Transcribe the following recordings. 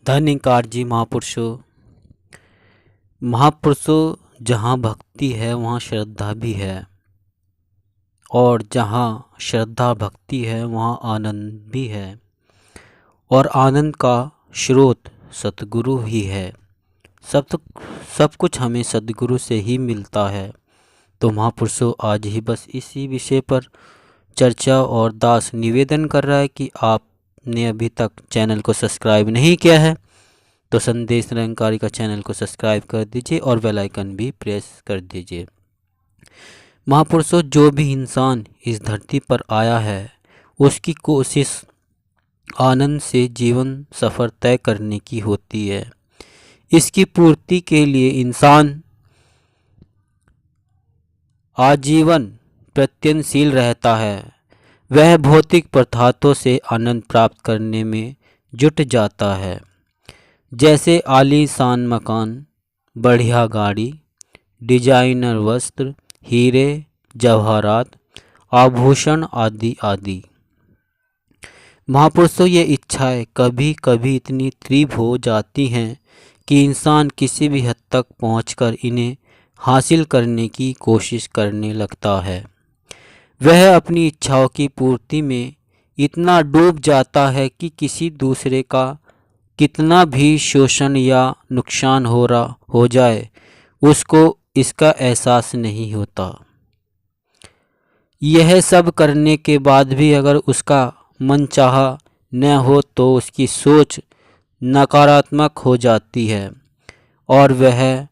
धन्यकार जी महापुरुषों जहाँ भक्ति है वहाँ श्रद्धा भी है, और जहाँ श्रद्धा भक्ति है वहाँ आनंद भी है, और आनंद का स्रोत सतगुरु ही है। सब कुछ हमें सतगुरु से ही मिलता है। तो महापुरुषों आज ही बस इसी विषय पर चर्चा, और दास निवेदन कर रहा है कि आपने अभी तक चैनल को सब्सक्राइब नहीं किया है तो संदेश निरंकारी का चैनल को सब्सक्राइब कर दीजिए और बेल आइकन भी प्रेस कर दीजिए। महापुरुषों जो भी इंसान इस धरती पर आया है उसकी कोशिश आनंद से जीवन सफ़र तय करने की होती है। इसकी पूर्ति के लिए इंसान आजीवन प्रयत्नशील रहता है। वह भौतिक पदार्थों से आनंद प्राप्त करने में जुट जाता है, जैसे आलीशान मकान, बढ़िया गाड़ी, डिजाइनर वस्त्र, हीरे जवाहरात, आभूषण आदि आदि। महापुरुषों ये इच्छाएं कभी कभी इतनी तीव्र हो जाती हैं कि इंसान किसी भी हद तक पहुंचकर इन्हें हासिल करने की कोशिश करने लगता है। वह अपनी इच्छाओं की पूर्ति में इतना डूब जाता है कि किसी दूसरे का कितना भी शोषण या नुकसान हो जाए उसको इसका एहसास नहीं होता। यह सब करने के बाद भी अगर उसका मन चाहा न हो तो उसकी सोच नकारात्मक हो जाती है और वह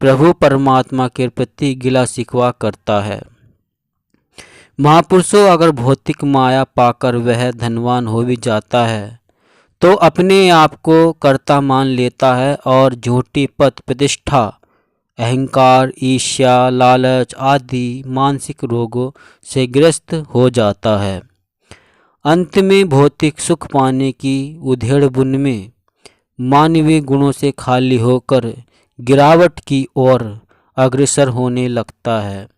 प्रभु परमात्मा के प्रति गिला शिकवा करता है। महापुरुषों अगर भौतिक माया पाकर वह धनवान हो भी जाता है तो अपने आप को कर्ता मान लेता है और झूठी पद प्रतिष्ठा, अहंकार, ईर्ष्या, लालच आदि मानसिक रोगों से ग्रस्त हो जाता है। अंत में भौतिक सुख पाने की उधेड़ बुन में मानवीय गुणों से खाली होकर गिरावट की ओर अग्रसर होने लगता है।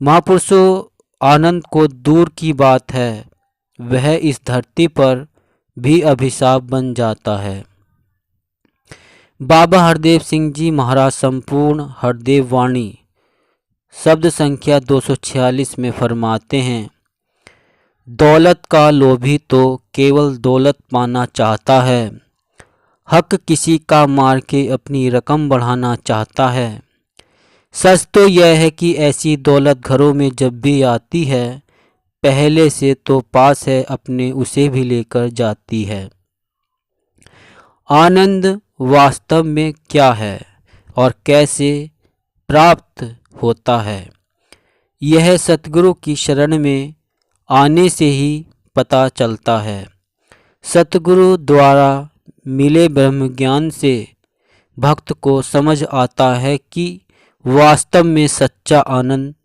महापुरुषों आनंद को दूर की बात है, वह इस धरती पर भी अभिशाप बन जाता है। बाबा हरदेव सिंह जी महाराज संपूर्ण हरदेव वाणी शब्द संख्या 246 में फरमाते हैं, दौलत का लोभी तो केवल दौलत पाना चाहता है, हक किसी का मार के अपनी रकम बढ़ाना चाहता है। सच तो यह है कि ऐसी दौलत घरों में जब भी आती है पहले से तो पास है अपने उसे भी लेकर जाती है। आनंद वास्तव में क्या है और कैसे प्राप्त होता है, यह सतगुरु की शरण में आने से ही पता चलता है। सतगुरु द्वारा मिले ब्रह्म ज्ञान से भक्त को समझ आता है कि वास्तव में सच्चा आनंद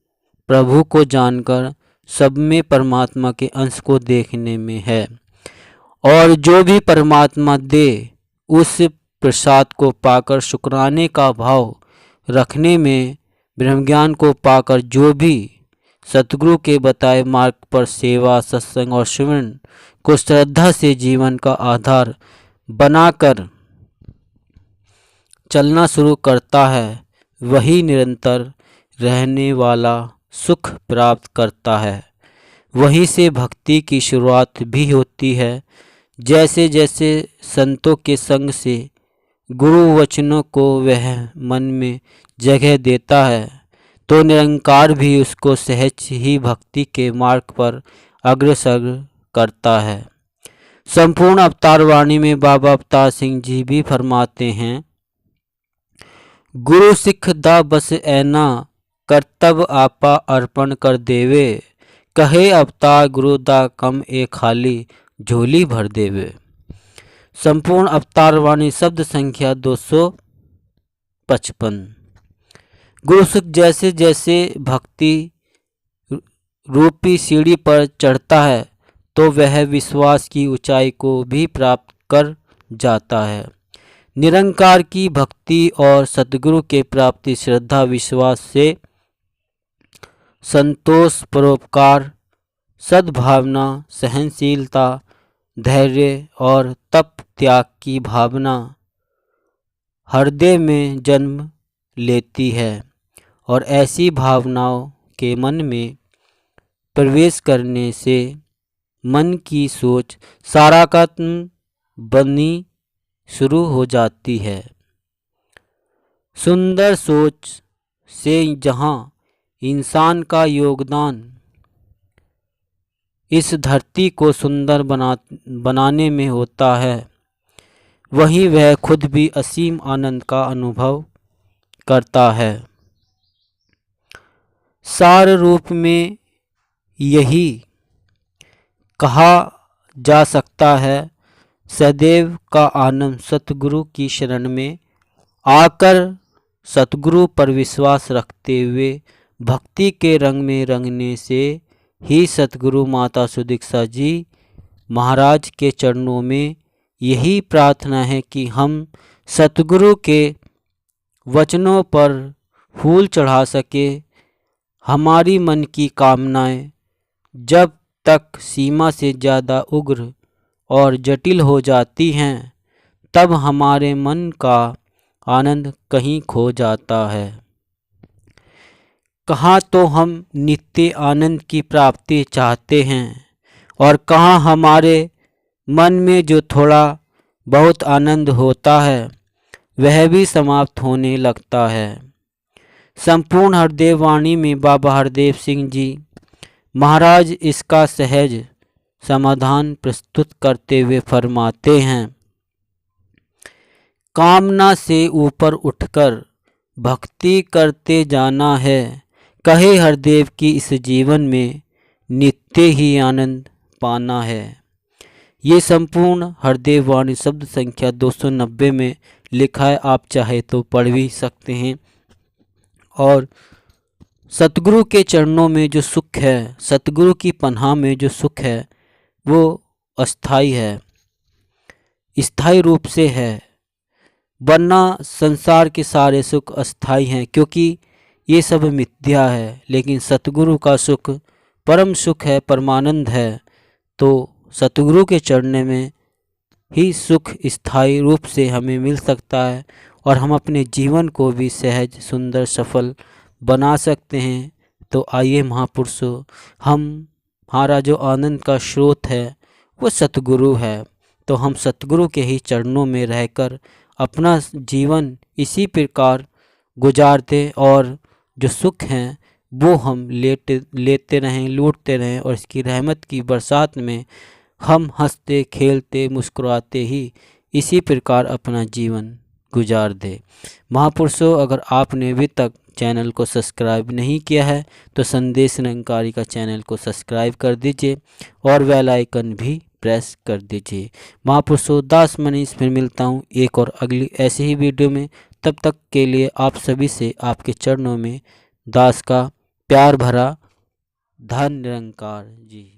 प्रभु को जानकर सब में परमात्मा के अंश को देखने में है, और जो भी परमात्मा दे उस प्रसाद को पाकर शुक्राने का भाव रखने में, ब्रह्मज्ञान को पाकर जो भी सतगुरु के बताए मार्ग पर सेवा, सत्संग और सिमरन को श्रद्धा से जीवन का आधार बनाकर चलना शुरू करता है, वही निरंतर रहने वाला सुख प्राप्त करता है। वहीं से भक्ति की शुरुआत भी होती है। जैसे जैसे संतों के संग से गुरु वचनों को वह मन में जगह देता है तो निरंकार भी उसको सहज ही भक्ति के मार्ग पर अग्रसर करता है। संपूर्ण अवतार वाणी में बाबा अवतार सिंह जी भी फरमाते हैं, गुरु सिख दा बस ऐना कर्तव्य आपा अर्पण कर देवे, कहे अवतार गुरु दा कम ए खाली झोली भर देवे। संपूर्ण अवतार वाणी शब्द संख्या 255। गुरु सिख जैसे जैसे भक्ति रूपी सीढ़ी पर चढ़ता है तो वह विश्वास की ऊंचाई को भी प्राप्त कर जाता है। निरंकार की भक्ति और सद्गुरु के प्राप्ति श्रद्धा विश्वास से संतोष, परोपकार, सद्भावना, सहनशीलता, धैर्य और तप त्याग की भावना हृदय में जन्म लेती है और ऐसी भावनाओं के मन में प्रवेश करने से मन की सोच सकारात्मक बननी शुरू हो जाती है। सुंदर सोच से जहाँ इंसान का योगदान इस धरती को सुंदर बनाने में होता है, वहीं वह खुद भी असीम आनंद का अनुभव करता है। सार रूप में यही कहा जा सकता है, सदैव का आनंद सतगुरु की शरण में आकर सतगुरु पर विश्वास रखते हुए भक्ति के रंग में रंगने से ही सतगुरु माता सुदीक्षा जी महाराज के चरणों में यही प्रार्थना है कि हम सतगुरु के वचनों पर फूल चढ़ा सके। हमारी मन की कामनाएं जब तक सीमा से ज़्यादा उग्र और जटिल हो जाती हैं, तब हमारे मन का आनंद कहीं खो जाता है। कहाँ तो हम नित्य आनंद की प्राप्ति चाहते हैं और कहाँ हमारे मन में जो थोड़ा बहुत आनंद होता है वह भी समाप्त होने लगता है। संपूर्ण हरदेव वाणी में बाबा हरदेव सिंह जी महाराज इसका सहज समाधान प्रस्तुत करते हुए फरमाते हैं, कामना से ऊपर उठकर भक्ति करते जाना है, कहे हरदेव की इस जीवन में नित्य ही आनंद पाना है। ये संपूर्ण हरदेव वाणी शब्द संख्या 290 में लिखा है, आप चाहे तो पढ़ भी सकते हैं। और सतगुरु के चरणों में जो सुख है, सतगुरु की पनाह में जो सुख है वो अस्थाई है, स्थायी रूप से है, वरना संसार के सारे सुख अस्थाई हैं, क्योंकि ये सब मिथ्या है। लेकिन सतगुरु का सुख परम सुख है, परमानंद है। तो सतगुरु के चरणों में ही सुख स्थायी रूप से हमें मिल सकता है और हम अपने जीवन को भी सहज सुंदर सफल बना सकते हैं। तो आइए महापुरुषों, हमारा जो आनंद का स्रोत है वो सतगुरु है, तो हम सतगुरु के ही चरणों में रहकर अपना जीवन इसी प्रकार गुजारते और जो सुख हैं वो हम लेते रहें, लूटते रहें और इसकी रहमत की बरसात में हम हंसते खेलते मुस्कुराते ही इसी प्रकार अपना जीवन गुजार दे। महापुरुषों, अगर आपने अभी तक चैनल को सब्सक्राइब नहीं किया है तो संदेश निरंकारी का चैनल को सब्सक्राइब कर दीजिए और बेल आइकन भी प्रेस कर दीजिए। महापुरुषों, दास मनीष फिर मिलता हूँ एक और अगली ऐसी ही वीडियो में। तब तक के लिए आप सभी से आपके चरणों में दास का प्यार भरा धन निरंकार जी।